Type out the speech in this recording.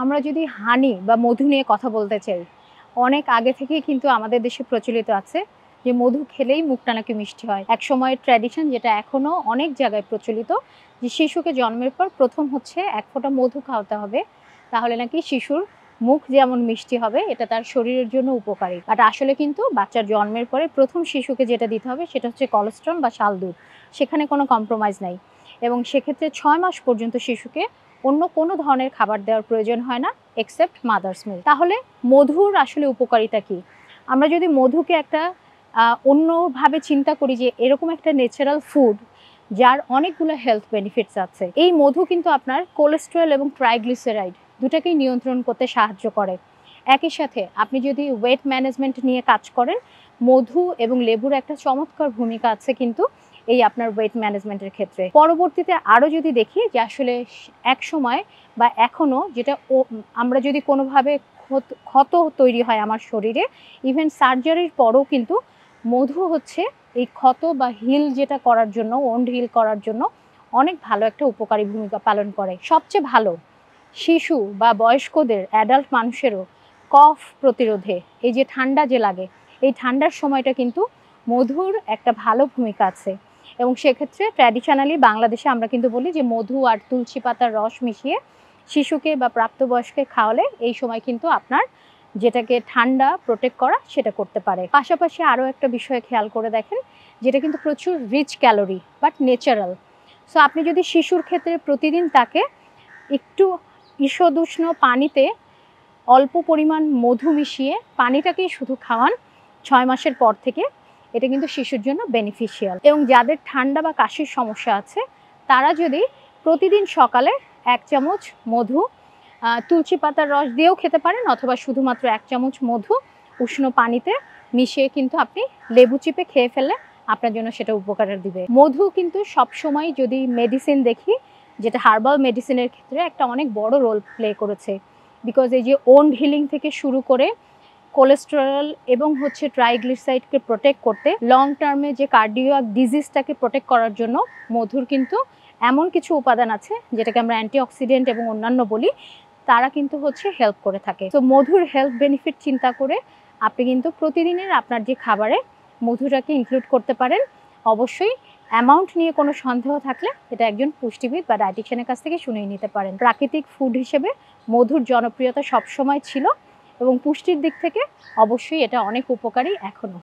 আমরা যদি হানি বা মধু নিয়ে কথা বলতে চাই, অনেক আগে থেকেই কিন্তু আমাদের দেশে প্রচলিত আছে যে মধু খেলেই মুখটা নাকি মিষ্টি হয়। একসময়ের ট্র্যাডিশন যেটা এখনো অনেক জায়গায় প্রচলিত, যে শিশুকে জন্মের পর প্রথম হচ্ছে ১ ফোঁটা মধু খাওয়াতে হবে। তাহলে নাকি শিশুর মুখ যেমন মিষ্টি হবে, এটা তার শরীরের জন্য উপকারী। বাট আসলে কিন্তু বাচ্চার জন্মের পরে প্রথম শিশুকে যেটা দিতে হবে সেটা হচ্ছে কলেস্ট্রল বা শাল দুধ। সেখানে কোনো কম্প্রোমাইজ নাই এবং সেক্ষেত্রে ৬ মাস পর্যন্ত শিশুকে অন্য কোনো ধরনের খাবার দেওয়ার প্রয়োজন হয় না এক্সেপ্ট মাদার্স মিল্ক। তাহলে মধুর আসলে উপকারিতা কী? আমরা যদি মধুকে একটা অন্যভাবে চিন্তা করি যে এরকম একটা ন্যাচারাল ফুড যার অনেকগুলো হেলথ বেনিফিটস আছে। এই মধু কিন্তু আপনার কোলেস্টেরল এবং ট্রাইগ্লিসারাইড দুটাকেই নিয়ন্ত্রণ করতে সাহায্য করে। একই সাথে আপনি যদি ওয়েট ম্যানেজমেন্ট নিয়ে কাজ করেন, মধু এবং লেবুর একটা চমৎকার ভূমিকা আছে কিন্তু এই আপনার ওয়েট ম্যানেজমেন্টের ক্ষেত্রে। পরবর্তীতে আরও যদি দেখি যে আসলে একসময় বা এখনও যেটা আমরা যদি কোনোভাবে ক্ষত তৈরি হয় আমার শরীরে, ইভেন সার্জারির পরও কিন্তু মধু হচ্ছে এই ক্ষত বা হিল যেটা করার জন্য, ওন্ড হিল করার জন্য অনেক ভালো একটা উপকারী ভূমিকা পালন করে। সবচেয়ে ভালো শিশু বা বয়স্কদের, অ্যাডাল্ট মানুষেরও কফ প্রতিরোধে, এই যে ঠান্ডা যে লাগে, এই ঠান্ডার সময়টা কিন্তু মধুর একটা ভালো ভূমিকা আছে। এবং সেক্ষেত্রে ট্র্যাডিশনালি বাংলাদেশে আমরা কিন্তু বলি যে মধু আর তুলসী পাতার রস মিশিয়ে শিশুকে বা প্রাপ্তবয়স্ককে খাওয়ালে এই সময় কিন্তু আপনার যেটাকে ঠান্ডা প্রোটেক্ট করা সেটা করতে পারে। পাশাপাশি আরও একটা বিষয় খেয়াল করে দেখেন, যেটা কিন্তু প্রচুর rich calorie but natural. So আপনি যদি শিশুর ক্ষেত্রে প্রতিদিন তাকে একটু ঈষদুষ্ণ পানিতে অল্প পরিমাণ মধু মিশিয়ে পানিটাকেই শুধু খাওয়ান ৬ মাসের পর থেকে, এটা কিন্তু শিশুর জন্য বেনিফিশিয়াল। এবং যাদের ঠান্ডা বা কাশির সমস্যা আছে তারা যদি প্রতিদিন সকালে ১ চামচ মধু তুলসী পাতার রস দিয়েও খেতে পারেন, অথবা শুধুমাত্র ১ চামচ মধু উষ্ণ পানিতে মিশিয়ে কিন্তু আপনি লেবু চিপে খেয়ে ফেললে আপনার জন্য সেটা উপকার দিবে। মধু কিন্তু সবসময় যদি মেডিসিন দেখি, যেটা হার্বাল মেডিসিনের ক্ষেত্রে একটা অনেক বড় রোল প্লে করেছে। বিকজ এই যে ওন্ড হিলিং থেকে শুরু করে কোলেস্টেরল এবং হচ্ছে ট্রাইগ্লিসারাইডকে প্রোটেক্ট করতে, লং টার্মে যে কার্ডিয়াক ডিজিজটাকে প্রোটেক্ট করার জন্য মধুর কিন্তু এমন কিছু উপাদান আছে যেটাকে আমরা অ্যান্টিঅক্সিডেন্ট এবং অন্যান্য বলি, তারা কিন্তু হচ্ছে হেল্প করে থাকে। তো মধুর হেলথ বেনিফিট চিন্তা করে আপনি কিন্তু প্রতিদিনের আপনার যে খাবারে মধুটাকে ইনক্লুড করতে পারেন। অবশ্যই অ্যামাউন্ট নিয়ে কোনো সন্দেহ থাকলে এটা একজন পুষ্টিবিদ বা ডায়েটিশিয়ানের কাছ থেকে শুনিয়ে নিতে পারেন। প্রাকৃতিক ফুড হিসেবে মধুর জনপ্রিয়তা সবসময় ছিল এবং পুষ্টির দিক থেকে অবশ্যই এটা অনেক উপকারী এখনও।